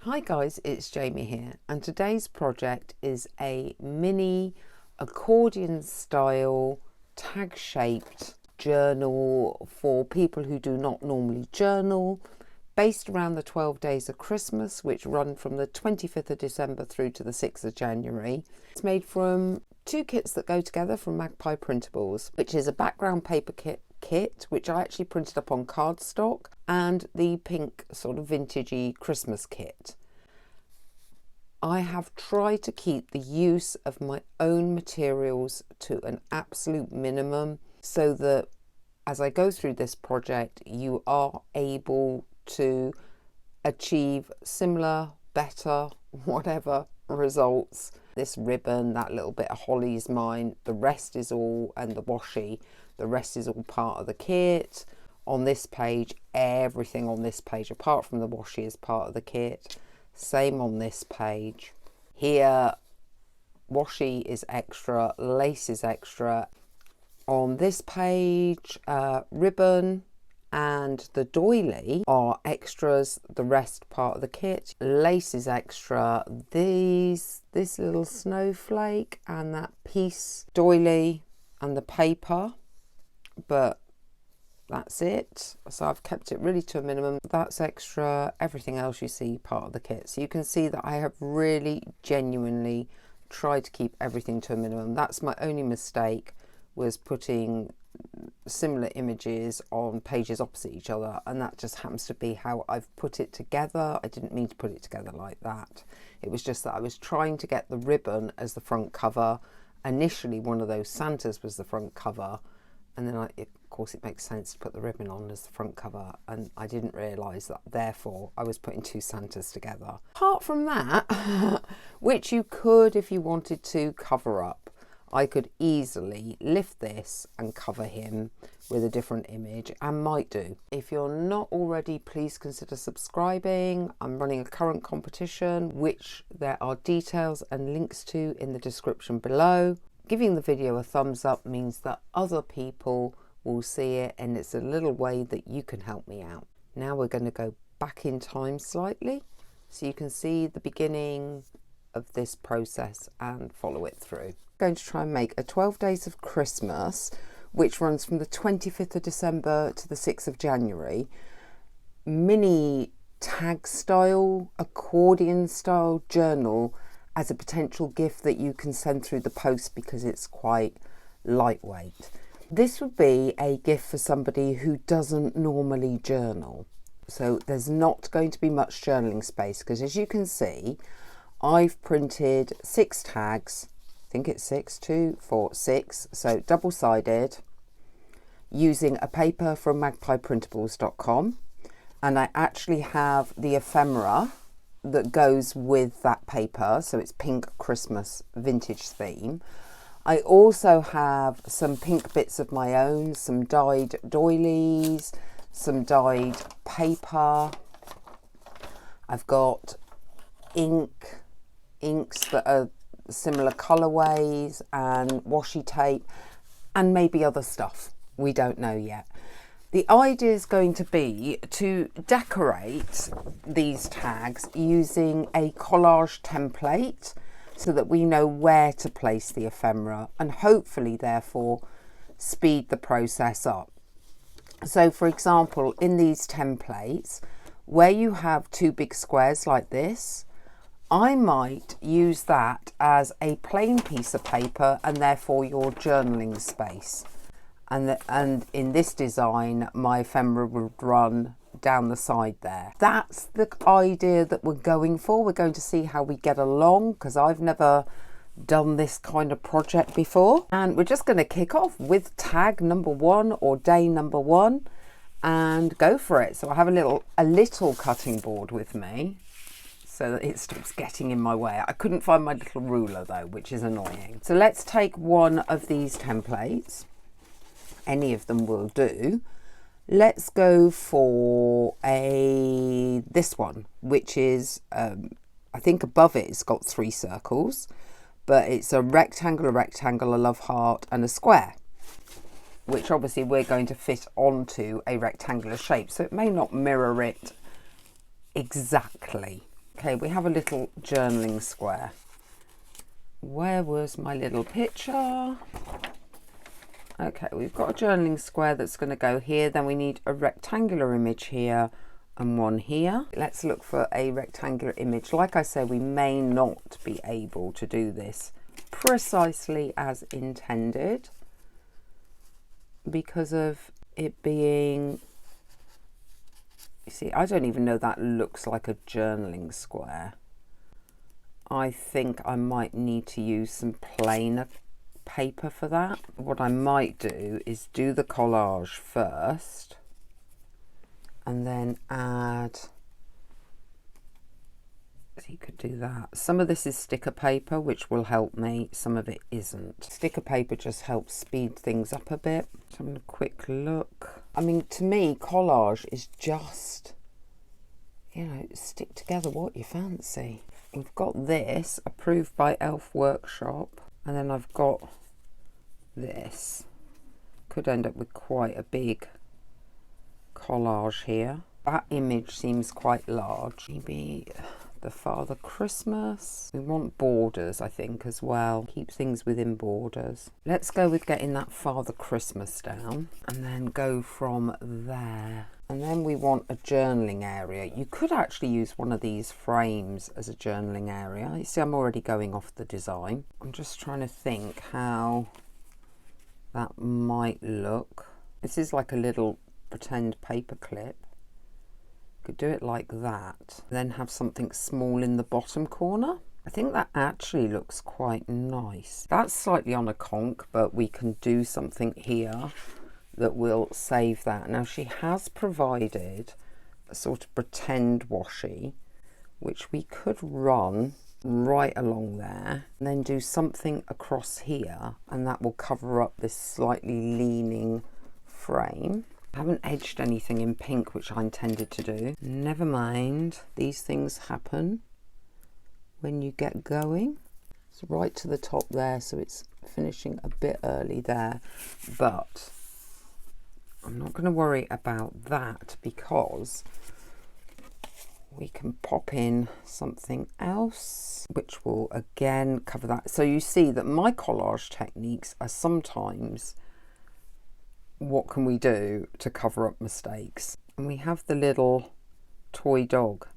Hi guys, it's Jamie here, and today's project is a mini accordion style tag shaped journal for people who do not normally journal, based around the 12 days of Christmas, which run from the 25th of December through to the 6th of January. It's made from two kits that go together from Magpie Printables, which is a background paper kit which I actually printed up on cardstock, and the pink sort of vintagey Christmas kit. I have tried to keep the use of my own materials to an absolute minimum so that as I go through this project you are able to achieve similar, better, whatever results. This ribbon, that little bit of holly is mine, the rest is all, and the washi, the rest is all part of the kit. On this page, everything on this page apart from the washi is part of the kit. Same on this page. Here, washi is extra, lace is extra. On this page, ribbon and the doily are extras, the rest part of the kit. Lace is extra. This little snowflake and that piece doily and the paper, but that's it. So I've kept it really to a minimum. That's extra. Everything else you see part of the kit. So you can see that I have really genuinely tried to keep everything to a minimum. That's my only mistake, was putting similar images on pages opposite each other, and that just happens to be how I've put it together. I didn't mean to put it together like that. It was just that I was trying to get the ribbon as the front cover. Initially one of those Santas was the front cover, and then of course it makes sense to put the ribbon on as the front cover, and I didn't realise that therefore I was putting two Santas together. Apart from that, which you could, if you wanted to, cover up, I could easily lift this and cover him with a different image, and might do. If you're not already, please consider subscribing. I'm running a current competition, which there are details and links to in the description below. Giving the video a thumbs up means that other people will see it, and it's a little way that you can help me out. Now we're going to go back in time slightly so you can see the beginning of this process and follow it through. I'm going to try and make a 12 days of Christmas, which runs from the 25th of December to the 6th of January, mini tag style, accordion style journal as a potential gift that you can send through the post because it's quite lightweight. This would be a gift for somebody who doesn't normally journal. So there's not going to be much journaling space because, as you can see, I've printed 6 tags. I think it's 6, 2, 4, 6. So double-sided, using a paper from magpieprintables.com. And I actually have the ephemera that goes with that paper, so it's pink Christmas vintage theme. I also have some pink bits of my own, some dyed doilies, some dyed paper. I've got inks that are similar colorways, and washi tape, and maybe other stuff. We don't know yet. The idea is going to be to decorate these tags using a collage template so that we know where to place the ephemera, and hopefully therefore speed the process up. So for example, in these templates, where you have 2 big squares like this, I might use that as a plain piece of paper and therefore your journaling space. And in this design, my ephemera would run down the side there. That's the idea that we're going for. We're going to see how we get along, because I've never done this kind of project before. And we're just going to kick off with tag number 1 or day number 1 and go for it. So I have a little cutting board with me so that it stops getting in my way. I couldn't find my little ruler though, which is annoying. So let's take one of these templates. Any of them will do. Let's go for this one, which is, I think above it, it's got 3 circles, but it's a rectangle, a love heart, and a square, which obviously we're going to fit onto a rectangular shape. So it may not mirror it exactly. Okay, we have a little journaling square. Where was my little picture? Okay, we've got a journaling square that's going to go here. Then we need a rectangular image here and one here. Let's look for a rectangular image. Like I said, we may not be able to do this precisely as intended because of it being, you see, I don't even know that looks like a journaling square. I think I might need to use some plainer paper for that. What I might do is do the collage first and then add, so you could do that. Some of this is sticker paper, which will help me. Some of it isn't. Sticker paper just helps speed things up a bit. So I'm going to quick look. I mean, to me, collage is just, you know, stick together what you fancy. We've got this approved by Elf Workshop, and then I've got this. Could end up with quite a big collage here. That image seems quite large. Maybe the Father Christmas. We want borders, I think, as well. Keep things within borders. Let's go with getting that Father Christmas down and then go from there. And then we want a journaling area. You could actually use one of these frames as a journaling area. You see, I'm already going off the design. I'm just trying to think how that might look. This is like a little pretend paper clip. Could do it like that, then have something small in the bottom corner. I think that actually looks quite nice. That's slightly on a conch, but we can do something here that will save that. Now she has provided a sort of pretend washi, which we could run right along there and then do something across here, and that will cover up this slightly leaning frame. I haven't edged anything in pink, which I intended to do. Never mind, these things happen when you get going. It's right to the top there, so it's finishing a bit early there, but I'm not going to worry about that because we can pop in something else which will again cover that. So you see that my collage techniques are sometimes, what can we do to cover up mistakes? And we have the little toy dog.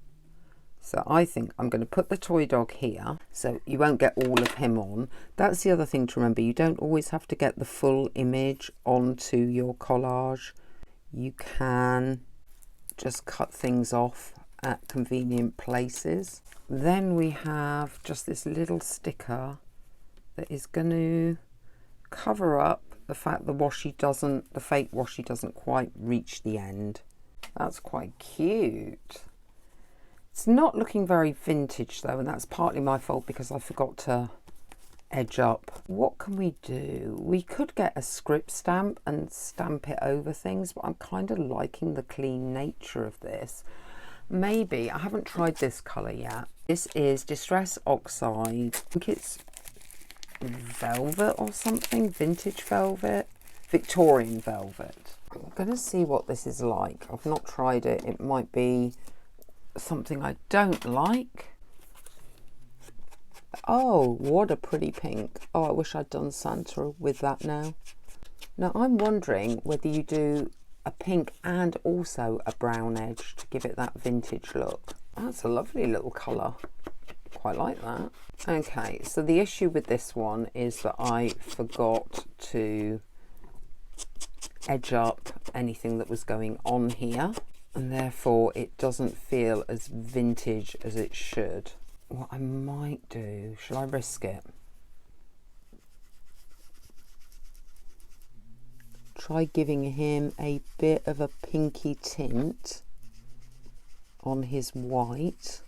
So I think I'm going to put the toy dog here so you won't get all of him on. That's the other thing to remember. You don't always have to get the full image onto your collage. You can just cut things off at convenient places. Then we have just this little sticker that is going to cover up the fact the washi doesn't, the fake washi doesn't quite reach the end. That's quite cute. It's not looking very vintage though, and that's partly my fault because I forgot to edge up. What can we do? We could get a script stamp and stamp it over things, but I'm kind of liking the clean nature of this. Maybe, I haven't tried this colour yet. This is Distress Oxide. I think it's velvet or something, vintage velvet, Victorian velvet. I'm going to see what this is like. I've not tried it. It might be something I don't like. Oh, what a pretty pink. Oh, I wish I'd done Santa with that now. Now I'm wondering whether you do a pink and also a brown edge to give it that vintage look. That's a lovely little colour. Quite like that. Okay, so the issue with this one is that I forgot to edge up anything that was going on here, and therefore it doesn't feel as vintage as it should. What I might do, shall I risk it? Try giving him a bit of a pinky tint on his white.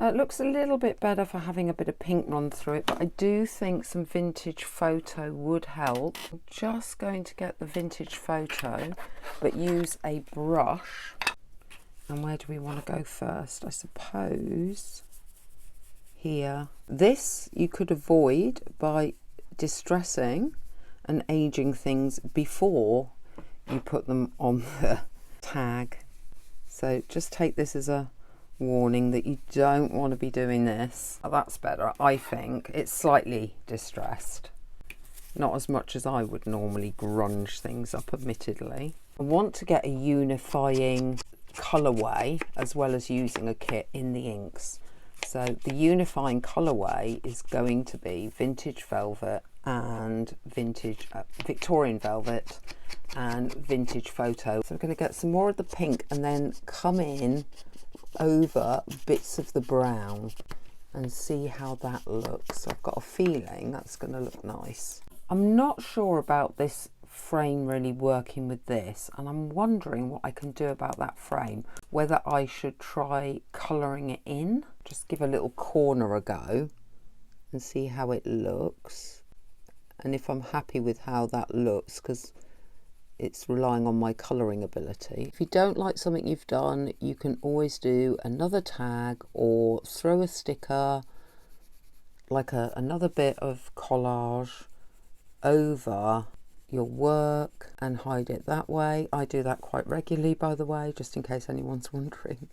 It looks a little bit better for having a bit of pink run through it, but I do think some vintage photo would help. I'm just going to get the vintage photo, but use a brush. And where do we want to go first? I suppose here. This you could avoid by distressing and aging things before you put them on the tag. So just take this as a warning that you don't want to be doing this. Oh, that's better, I think. It's slightly distressed. Not as much as I would normally grunge things up, admittedly. I want to get a unifying colourway as well as using a kit in the inks. So the unifying colourway is going to be vintage velvet and vintage Victorian velvet and vintage photo. So we're going to get some more of the pink and then come in over bits of the brown and see how that looks. I've got a feeling that's going to look nice. I'm not sure about this frame really working with this, and I'm wondering what I can do about that frame, whether I should try colouring it in, just give a little corner a go and see how it looks, and if I'm happy with how that looks, because it's relying on my colouring ability. If you don't like something you've done, you can always do another tag or throw a sticker, like another bit of collage over your work and hide it that way. I do that quite regularly, by the way, just in case anyone's wondering.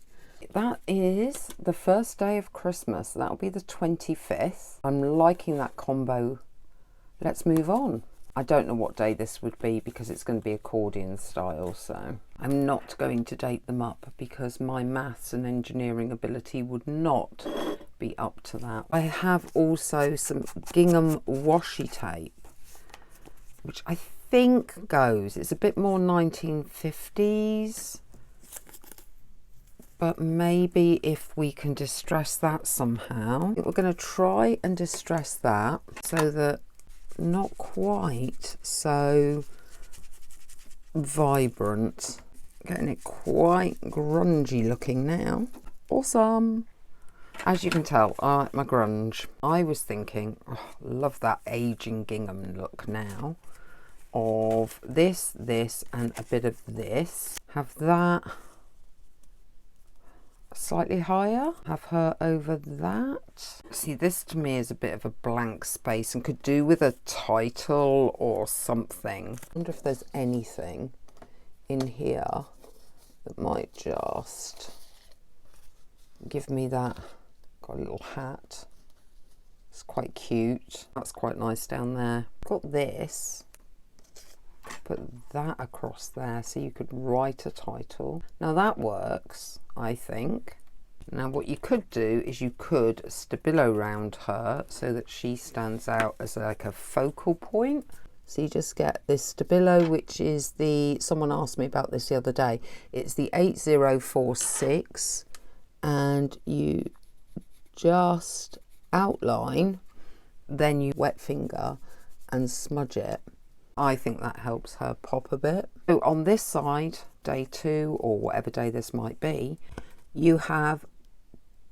That is the first day of Christmas. That'll be the 25th. I'm liking that combo. Let's move on. I don't know what day this would be because it's going to be accordion style, so I'm not going to date them up because my maths and engineering ability would not be up to that. I have also some gingham washi tape, which I think goes, it's a bit more 1950s, but maybe if we can distress that somehow. I think we're going to try and distress that so that not quite so vibrant, getting it quite grungy looking now. Awesome. As you can tell, I like my grunge. I was thinking, oh, love that aging gingham look now, of this and a bit of this. Have that slightly higher, have her over that. See, this to me is a bit of a blank space and could do with a title or something. I wonder if there's anything in here that might just give me that. Got a little hat, it's quite cute. That's quite nice down there. Got this, put that across there so you could write a title. Now that works, I think. Now what you could do is you could stabilo round her so that she stands out as like a focal point. So you just get this stabilo, which is the, someone asked me about this the other day, it's the 8046, and you just outline, then you wet finger and smudge it. I think that helps her pop a bit. So on this side, day 2 or whatever day this might be, you have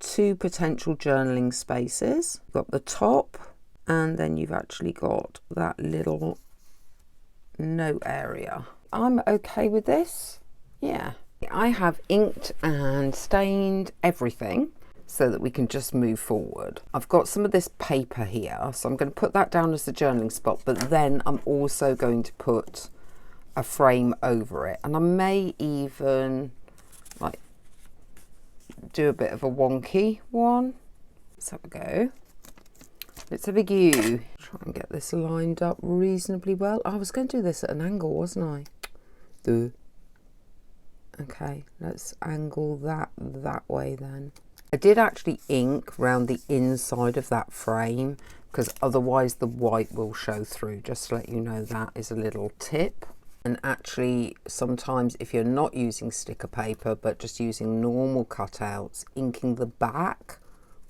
2 potential journaling spaces. You've got the top, and then you've actually got that little note area. I'm okay with this. Yeah, I have inked and stained everything so that we can just move forward. I've got some of this paper here, so I'm going to put that down as the journaling spot, but then I'm also going to put a frame over it, and I may even like do a bit of a wonky one. Let's have a go. Let's have a go. Try and get this lined up reasonably well. I was going to do this at an angle, wasn't I? Duh. Okay, let's angle that way then. I did actually ink round the inside of that frame because otherwise the white will show through. Just to let you know, that is a little tip. And actually sometimes if you're not using sticker paper but just using normal cutouts, inking the back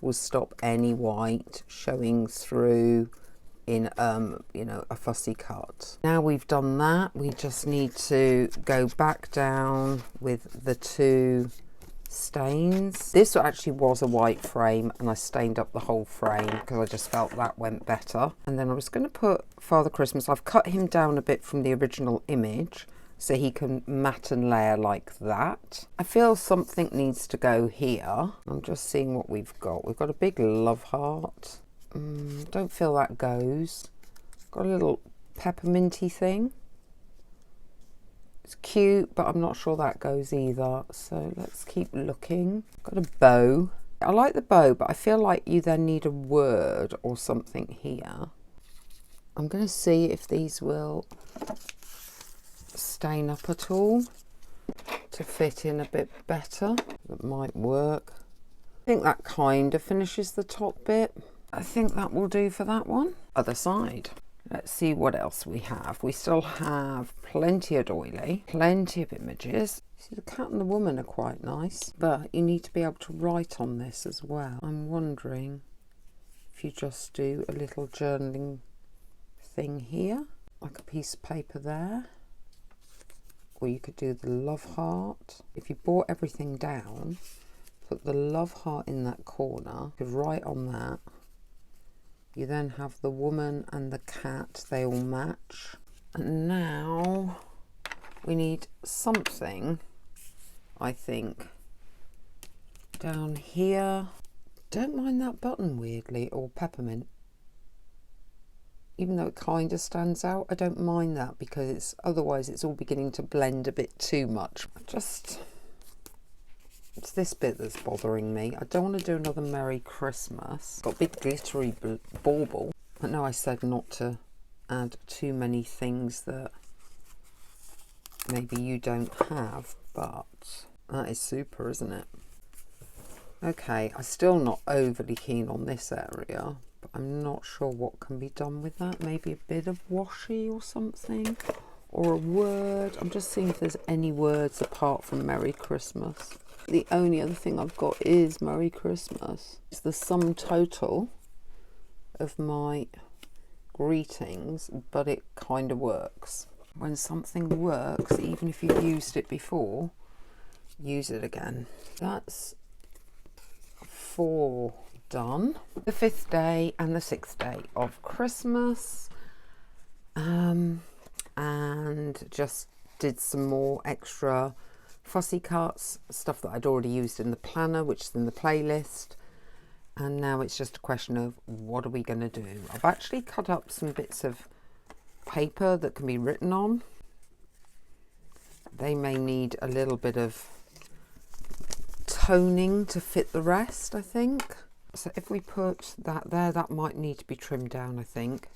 will stop any white showing through in you know, a fussy cut. Now we've done that, we just need to go back down with the 2 stains. This actually was a white frame and I stained up the whole frame because I just felt that went better. And then I was going to put Father Christmas. I've cut him down a bit from the original image so he can matte and layer like that. I feel something needs to go here. I'm just seeing what we've got. We've got a big love heart. Don't feel that goes. Got a little pepperminty thing. It's cute, but I'm not sure that goes either. So let's keep looking. Got a bow. I like the bow, but I feel like you then need a word or something here. I'm going to see if these will stain up at all to fit in a bit better. That might work. I think that kind of finishes the top bit. I think that will do for that one. Other side. Let's see what else we have. We still have plenty of doily, plenty of images. See, the cat and the woman are quite nice, but you need to be able to write on this as well. I'm wondering if you just do a little journaling thing here, like a piece of paper there, or you could do the love heart. If you brought everything down, put the love heart in that corner, you could write on that. You then have the woman and the cat, they all match. And now we need something, I think, down here. Don't mind that button weirdly, or peppermint. Even though it kind of stands out, I don't mind that because otherwise it's all beginning to blend a bit too much. It's this bit that's bothering me. I don't want to do another Merry Christmas. Got a big glittery bauble. I know I said not to add too many things that maybe you don't have, but that is super, isn't it? Okay, I'm still not overly keen on this area, but I'm not sure what can be done with that. Maybe a bit of washi or something, or a word. I'm just seeing if there's any words apart from Merry Christmas. The only other thing I've got is Merry Christmas. It's the sum total of my greetings, but it kind of works. When something works, even if you've used it before, use it again. That's 4 done. The 5th day and the 6th day of Christmas, and just did some more extra fussy cuts, stuff that I'd already used in the planner, which is in the playlist. And now it's just a question of what are we going to do. I've actually cut up some bits of paper that can be written on. They may need a little bit of toning to fit the rest, I think. So if we put that there, that might need to be trimmed down, I think,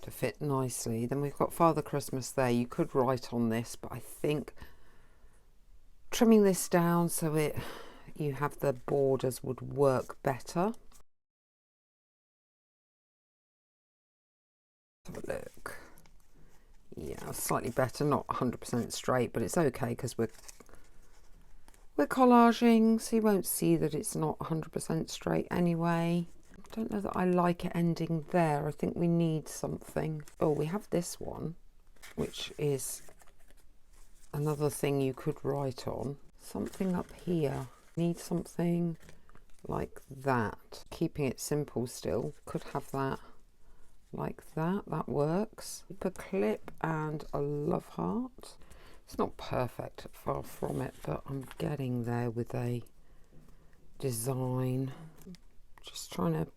to fit nicely. Then we've got Father Christmas there. You could write on this, but I think trimming this down so you have the borders would work better. Let's have a look. Yeah, slightly better, not 100% straight, but it's okay because we're collaging, so you won't see that it's not 100% straight anyway. I don't know that I like it ending there. I think we need something. Oh, we have this one, which is another thing you could write on. Something up here. Need something like that. Keeping it simple still. Could have that like that. That works. A clip and a love heart. It's not perfect, far from it, but I'm getting there with a design. Just trying to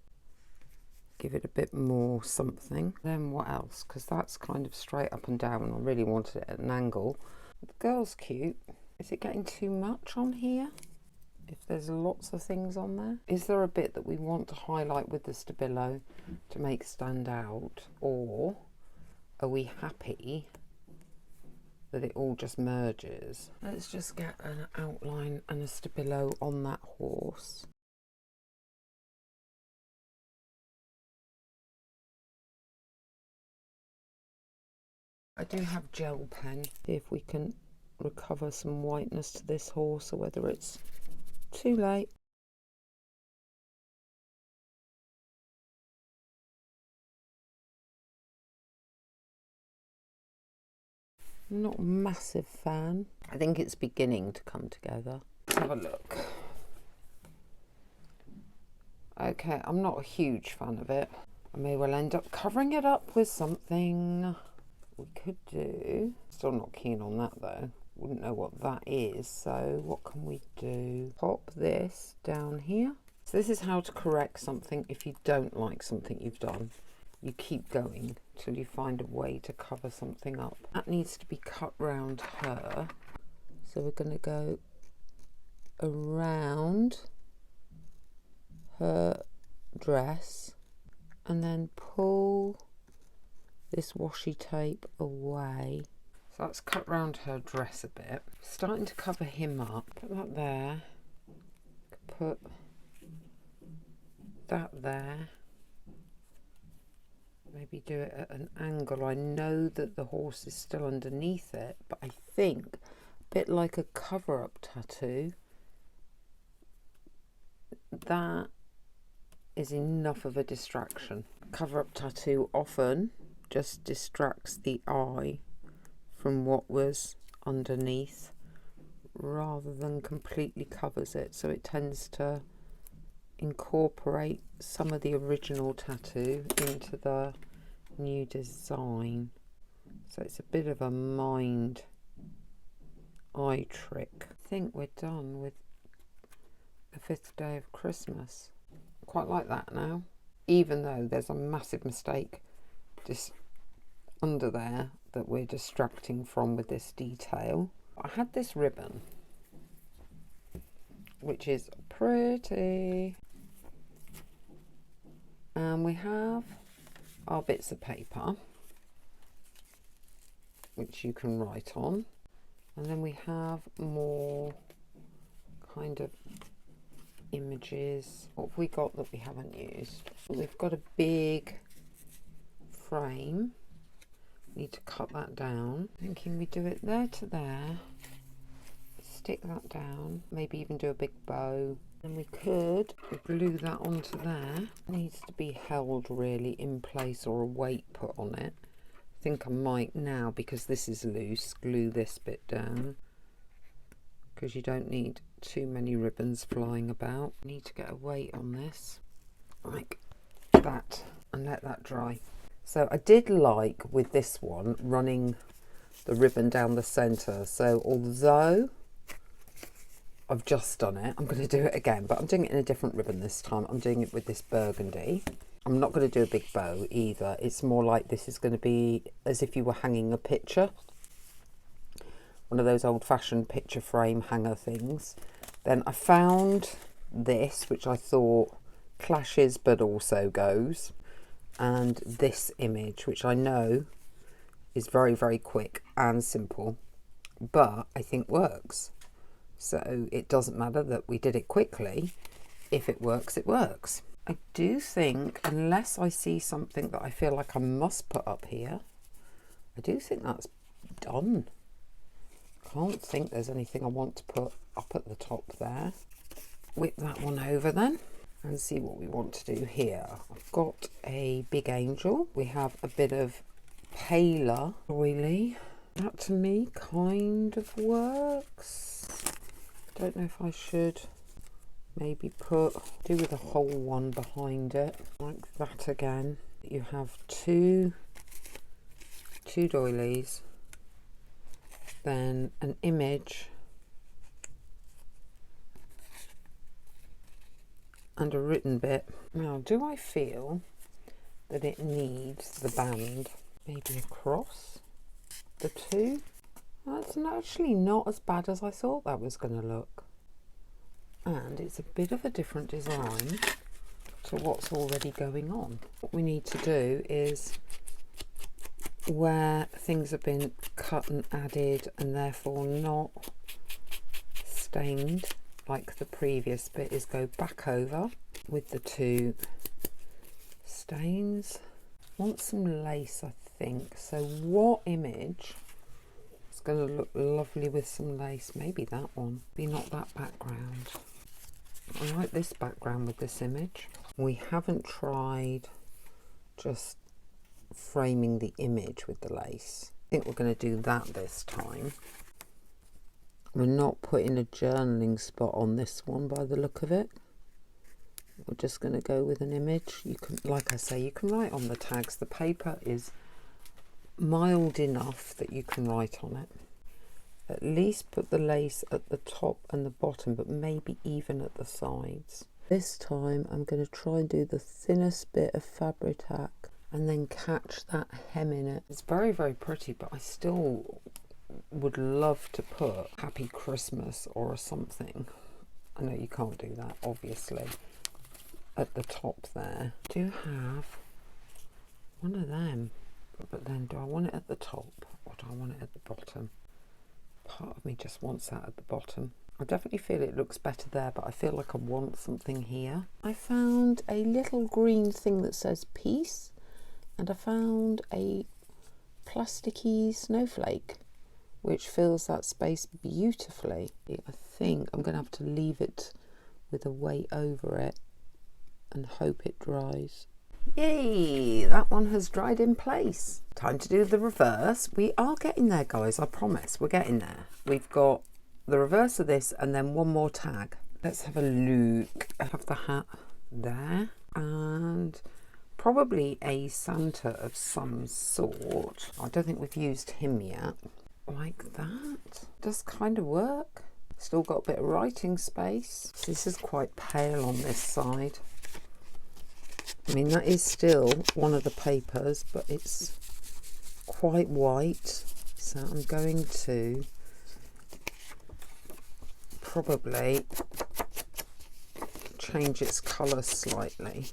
give it a bit more something. Then what else? Because that's kind of straight up and down. I really wanted it at an angle. The girl's cute. Is it getting too much on here? If there's lots of things on there? Is there a bit that we want to highlight with the Stabilo to make stand out? Or are we happy that it all just merges? Let's just get an outline and a Stabilo on that horse. I do have gel pen. See if we can recover some whiteness to this horse, or whether it's too late. I'm not a massive fan. I think it's beginning to come together. Let's have a look. Okay, I'm not a huge fan of it. I may well end up covering it up with something. We could do, still not keen on that though, wouldn't know what that is, so what can we do? Pop this down here. So this is how to correct something if you don't like something you've done. you keep going till you find a way to cover something up. That needs to be cut round her. So we're going to go around her dress and then pull this washi tape away. So that's cut round her dress a bit. Starting to cover him up. Put that there. Put that there. Maybe do it at an angle. I know that the horse is still underneath it, but I think a bit like a cover-up tattoo, that is enough of a distraction. Cover-up tattoo often just distracts the eye from what was underneath rather than completely covers it, so it tends to incorporate some of the original tattoo into the new design. So it's a bit of a mind eye trick. I think we're done with the 5th day of Christmas. Quite like that now, even though there's a massive mistake just under there that we're distracting from with this detail. I had this ribbon, which is pretty, and we have our bits of paper which you can write on, and then we have more kind of images. What have we got that we haven't used? We've got a big frame. Need to cut that down. Thinking we do it there to there, stick that down, maybe even do a big bow, and we could glue that onto there. It needs to be held really in place or a weight put on it. I think I might now, because this is loose, glue this bit down, because you don't need too many ribbons flying about. Need to get a weight on this like that and let that dry. So I did like with this one running the ribbon down the centre. So although I've just done it, I'm going to do it again, but I'm doing it in a different ribbon this time. I'm doing it with this burgundy. I'm not going to do a big bow either. It's more like this is going to be as if you were hanging a picture. One of those old-fashioned picture frame hanger things. Then I found this, which I thought clashes but also goes. And this image, which I know is very, very quick and simple, but I think works. So it doesn't matter that we did it quickly. If it works, it works. I do think, unless I see something that I feel like I must put up here, I do think that's done. Can't think there's anything I want to put up at the top there. Whip that one over then and see what we want to do here. I've got a big angel. We have a bit of paler oily. That to me kind of works. Don't know if I should maybe do with a whole one behind it, like that again. You have two doilies, then an image and a written bit. Now, do I feel that it needs the band maybe across the two? That's actually not as bad as I thought that was going to look. And it's a bit of a different design to what's already going on. What we need to do is, where things have been cut and added and therefore not stained like the previous bit, is go back over with the two stains. Want some lace, I think. So what image is going to look lovely with some lace? Maybe that one. Maybe not that background. I like this background with this image. We haven't tried just framing the image with the lace. I think we're going to do that this time. We're not putting a journaling spot on this one by the look of it. We're just going to go with an image. You can, like I say, you can write on the tags. The paper is mild enough that you can write on it. At least put the lace at the top and the bottom, but maybe even at the sides. This time I'm going to try and do the thinnest bit of fabric tack and then catch that hem in it. It's very, very pretty, but I still would love to put Happy Christmas or something. I know you can't do that, obviously, at the top there. I do have one of them, but then do I want it at the top or do I want it at the bottom? Part of me just wants that at the bottom. I definitely feel it looks better there, but I feel like I want something here. I found a little green thing that says peace, and I found a plasticky snowflake which fills that space beautifully. I think I'm going to have to leave it with a weight over it and hope it dries. Yay, that one has dried in place. Time to do the reverse. We are getting there, guys, I promise. We're getting there. We've got the reverse of this and then one more tag. Let's have a look. I have the hat there and probably a Santa of some sort. I don't think we've used him yet. Like that. Does kind of work. Still got a bit of writing space. So this is quite pale on this side. I mean, that is still one of the papers, but it's quite white. So I'm going to probably change its colour slightly.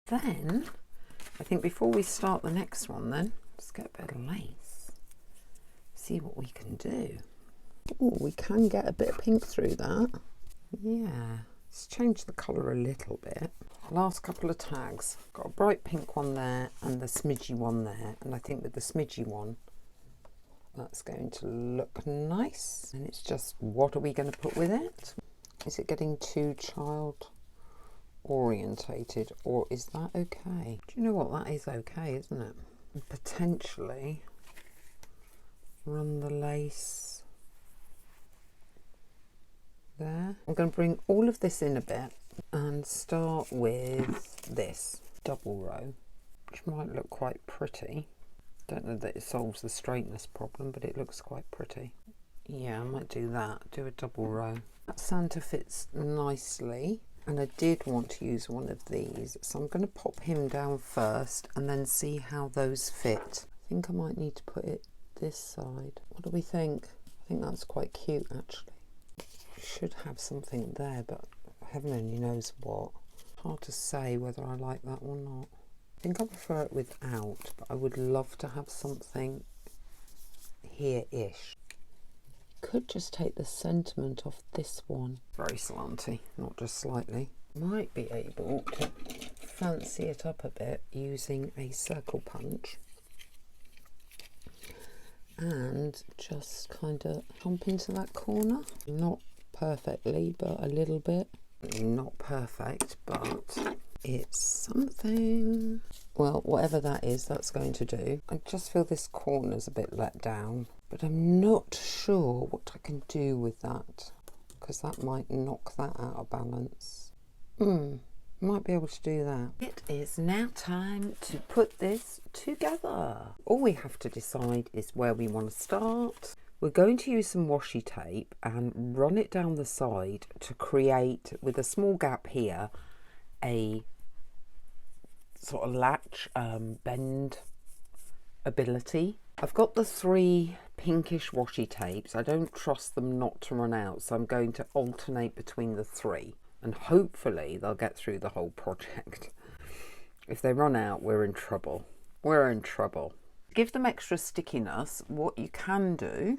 Then, I think before we start the next one then, let's get a bit of lace. See what we can do. Oh, we can get a bit of pink through that. Yeah, let's change the colour a little bit. Last couple of tags. Got a bright pink one there and the smidgy one there. And I think with the smidgy one, that's going to look nice. And it's just, what are we going to put with it? Is it getting too child orientated, or is that okay? Do you know what, that is okay, isn't it? And potentially run the lace there. I'm going to bring all of this in a bit and start with this double row, which might look quite pretty. Don't know that it solves the straightness problem, but it looks quite pretty. Yeah, I might do that, do a double row. That Santa fits nicely. And I did want to use one of these, so I'm going to pop him down first and then see how those fit. I think I might need to put it this side. What do we think? I think that's quite cute, actually. Should have something there, but heaven only knows what. Hard to say whether I like that or not. I think I prefer it without, but I would love to have something here-ish. Could just take the sentiment off this one. Very slanty, not just slightly. Might be able to fancy it up a bit using a circle punch and just kind of jump into that corner. Not perfectly, but a little bit. Not perfect, but it's something. Well, whatever that is, that's going to do. I just feel this corner's a bit let down, but I'm not sure what I can do with that, because that might knock that out of balance. Might be able to do that. It is now time to put this together. All we have to decide is where we want to start. We're going to use some washi tape and run it down the side to create, with a small gap here, a sort of latch bend ability. I've got the 3 pinkish washi tapes. I don't trust them not to run out, so I'm going to alternate between the 3 and hopefully they'll get through the whole project. If they run out, we're in trouble. We're in trouble. Give them extra stickiness. What you can do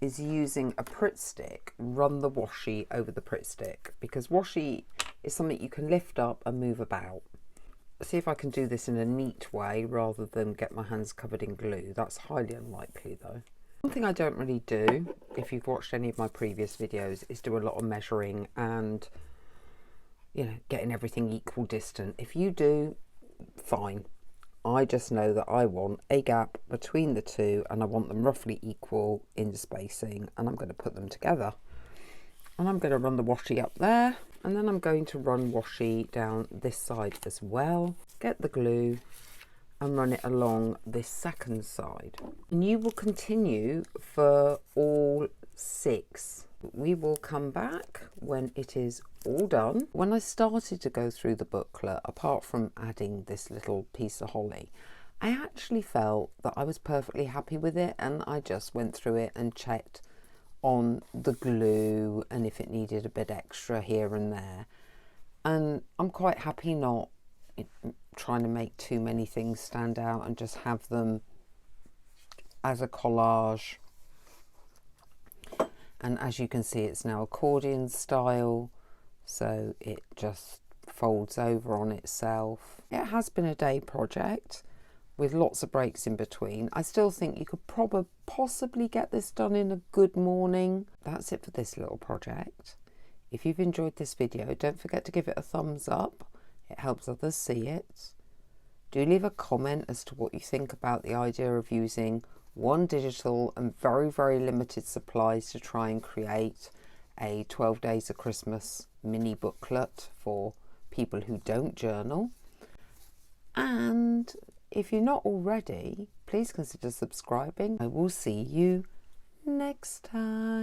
is, using a Pritt stick, run the washi over the Pritt stick, because washi is something you can lift up and move about. See if I can do this in a neat way rather than get my hands covered in glue. That's highly unlikely though. One thing I don't really do, if you've watched any of my previous videos, is do a lot of measuring and, you know, getting everything equal distant. If you do, fine. I just know that I want a gap between the 2 and I want them roughly equal in spacing, and I'm going to put them together. And I'm going to run the washi up there, and then I'm going to run washi down this side as well. Get the glue and run it along this second side. And you will continue for all 6 we will come back when it is all done. When I started to go through the booklet, apart from adding this little piece of holly, I actually felt that I was perfectly happy with it, and I just went through it and checked on the glue and if it needed a bit extra here and there. And I'm quite happy not trying to make too many things stand out and just have them as a collage. And as you can see, it's now accordion style, so it just folds over on itself. It has been a day project with lots of breaks in between. I still think you could possibly get this done in a good morning. That's it for this little project. If you've enjoyed this video, don't forget to give it a thumbs up. It helps others see it. Do leave a comment as to what you think about the idea of using one digital and very, very limited supplies to try and create a 12 Days of Christmas mini booklet for people who don't journal. And if you're not already, please consider subscribing. I will see you next time.